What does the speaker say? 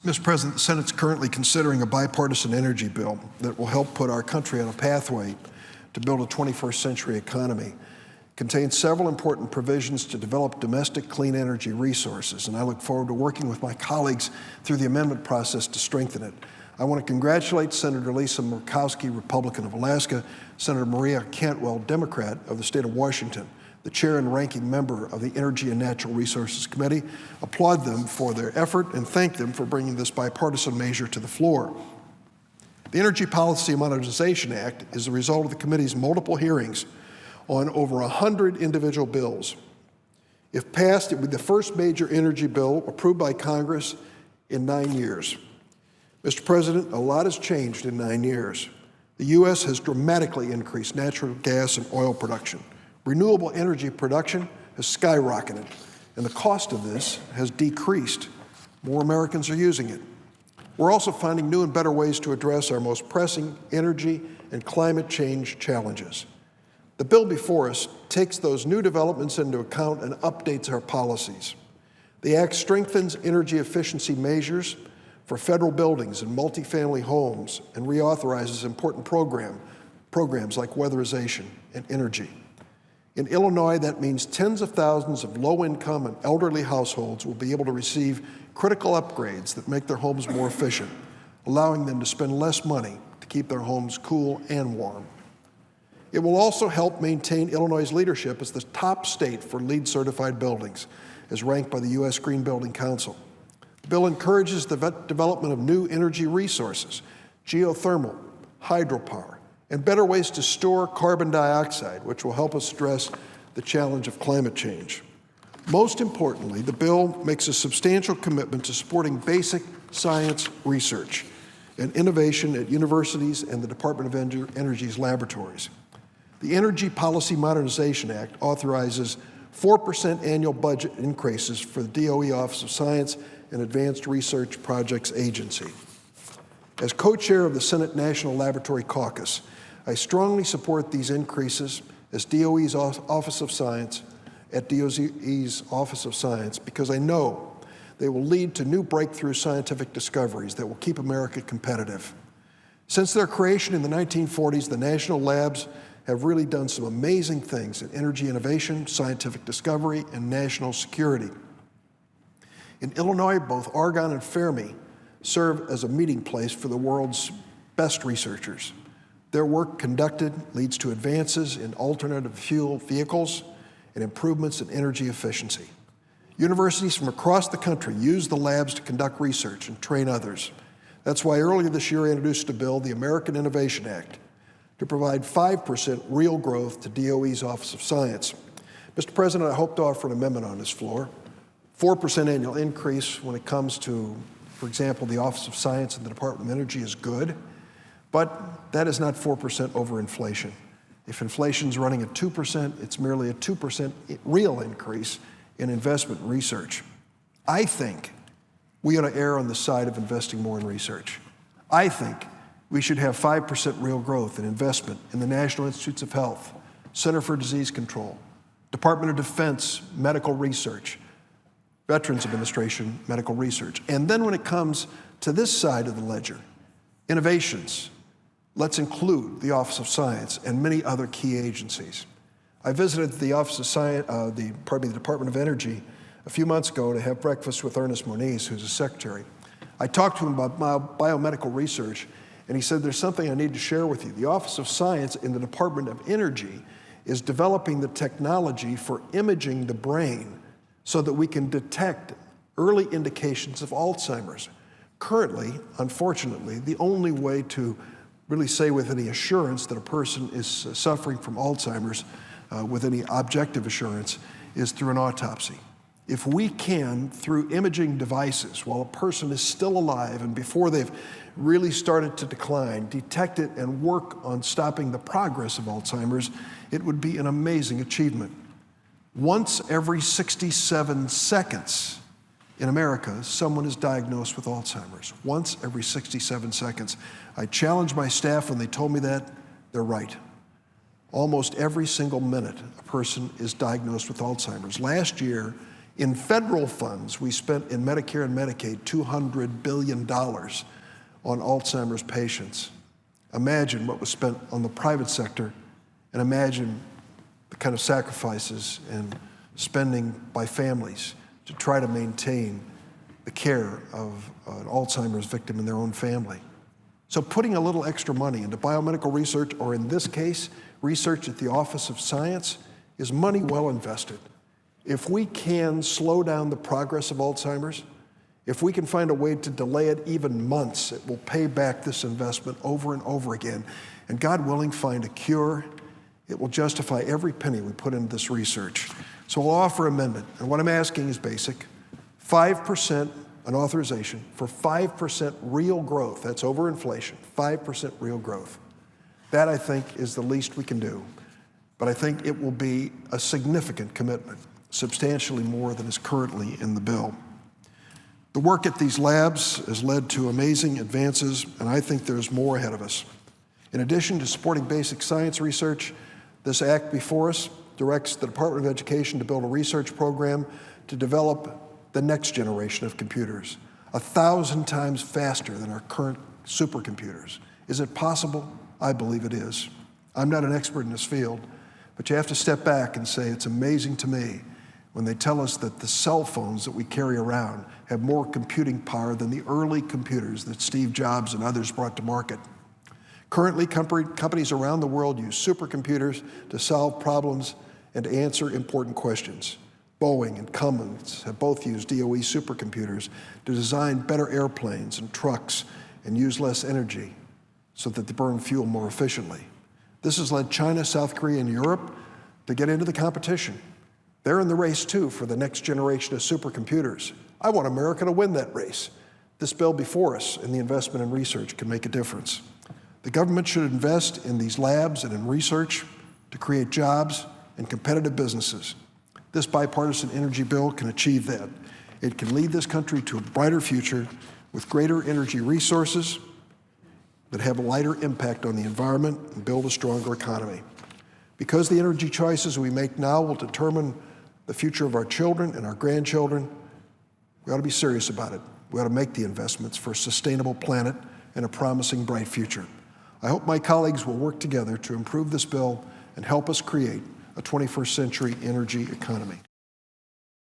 Mr. President, the Senate's currently considering a bipartisan energy bill that will help put our country on a pathway to build a 21st century economy. It contains several important provisions to develop domestic clean energy resources, and I look forward to working with my colleagues through the amendment process to strengthen it. I want to congratulate Senator Lisa Murkowski, Republican of Alaska, Senator Maria Cantwell, Democrat of the state of Washington, the chair and ranking member of the Energy and Natural Resources Committee, applaud them for their effort and thank them for bringing this bipartisan measure to the floor. The Energy Policy Modernization Act is the result of the committee's multiple hearings on over 100 individual bills. If passed, it would be the first major energy bill approved by Congress in 9 years. Mr. President, a lot has changed in 9 years. The U.S. has dramatically increased natural gas and oil production. Renewable energy production has skyrocketed, and the cost of this has decreased. More Americans are using it. We're also finding new and better ways to address our most pressing energy and climate change challenges. The bill before us takes those new developments into account and updates our policies. The Act strengthens energy efficiency measures for federal buildings and multifamily homes and reauthorizes important programs like weatherization and energy. In Illinois, that means tens of thousands of low-income and elderly households will be able to receive critical upgrades that make their homes more efficient, allowing them to spend less money to keep their homes cool and warm. It will also help maintain Illinois' leadership as the top state for LEED certified buildings, as ranked by the U.S. Green Building Council. The bill encourages the development of new energy resources, geothermal, hydropower, and better ways to store carbon dioxide, which will help us address the challenge of climate change. Most importantly, the bill makes a substantial commitment to supporting basic science research and innovation at universities and the Department of Energy's laboratories. The Energy Policy Modernization Act authorizes 4% annual budget increases for the DOE Office of Science and Advanced Research Projects Agency. As co-chair of the Senate National Laboratory Caucus, I strongly support these increases as DOE's Office of Science because I know they will lead to new breakthrough scientific discoveries that will keep America competitive. Since their creation in the 1940s, the national labs have really done some amazing things in energy innovation, scientific discovery, and national security. In Illinois, both Argonne and Fermi serve as a meeting place for the world's best researchers. Their work conducted leads to advances in alternative fuel vehicles and improvements in energy efficiency. Universities from across the country use the labs to conduct research and train others. That's why earlier this year I introduced a bill, the American Innovation Act, to provide 5% real growth to DOE's Office of Science. Mr. President, I hope to offer an amendment on this floor. 4% annual increase when it comes to, for example, the Office of Science and the Department of Energy is good. But that is not 4% over inflation. If inflation's running at 2%, it's merely a 2% real increase in investment in research. I think we ought to err on the side of investing more in research. I think we should have 5% real growth in investment in the National Institutes of Health, Center for Disease Control, Department of Defense medical research, Veterans Administration medical research. And then when it comes to this side of the ledger, innovations, let's include the Office of Science and many other key agencies. I visited the Office of Science, the Department of Energy a few months ago to have breakfast with Ernest Moniz, who's a secretary. I talked to him about biomedical research, and he said, there's something I need to share with you. The Office of Science in the Department of Energy is developing the technology for imaging the brain so that we can detect early indications of Alzheimer's. Currently, unfortunately, the only way to really say with any assurance that a person is suffering from Alzheimer's with any objective assurance is through an autopsy. If we can, through imaging devices, while a person is still alive and before they've really started to decline, detect it and work on stopping the progress of Alzheimer's, it would be an amazing achievement. Once every 67 seconds in America, someone is diagnosed with Alzheimer's. Once every 67 seconds. I challenged my staff when they told me that, they're right. Almost every single minute, a person is diagnosed with Alzheimer's. Last year, In federal funds, we spent in Medicare and Medicaid $200 billion on Alzheimer's patients. Imagine what was spent on the private sector, and imagine the kind of sacrifices and spending by families to try to maintain the care of an Alzheimer's victim in their own family. So putting a little extra money into biomedical research, or in this case, research at the Office of Science, is money well invested. If we can slow down the progress of Alzheimer's, if we can find a way to delay it even months, it will pay back this investment over and over again. And God willing, find a cure. It will justify every penny we put into this research. So I'll offer an amendment. And what I'm asking is basic. 5%, an authorization for 5% real growth. That's over inflation, 5% real growth. That, I think, is the least we can do. But I think it will be a significant commitment, substantially more than is currently in the bill. The work at these labs has led to amazing advances, and I think there's more ahead of us. In addition to supporting basic science research, this act before us directs the Department of Education to build a research program to develop the next generation of computers, 1,000 times faster than our current supercomputers. Is it possible? I believe it is. I'm not an expert in this field, but you have to step back and say it's amazing to me when they tell us that the cell phones that we carry around have more computing power than the early computers that Steve Jobs and others brought to market. Currently, companies around the world use supercomputers to solve problems and to answer important questions. Boeing and Cummins have both used DOE supercomputers to design better airplanes and trucks and use less energy so that they burn fuel more efficiently. This has led China, South Korea, and Europe to get into the competition. They're in the race, too, for the next generation of supercomputers. I want America to win that race. This bill before us and the investment in research can make a difference. The government should invest in these labs and in research to create jobs and competitive businesses. This bipartisan energy bill can achieve that. It can lead this country to a brighter future with greater energy resources that have a lighter impact on the environment and build a stronger economy. Because the energy choices we make now will determine the future of our children and our grandchildren, we ought to be serious about it. We ought to make the investments for a sustainable planet and a promising, bright future. I hope my colleagues will work together to improve this bill and help us create a 21st century energy economy.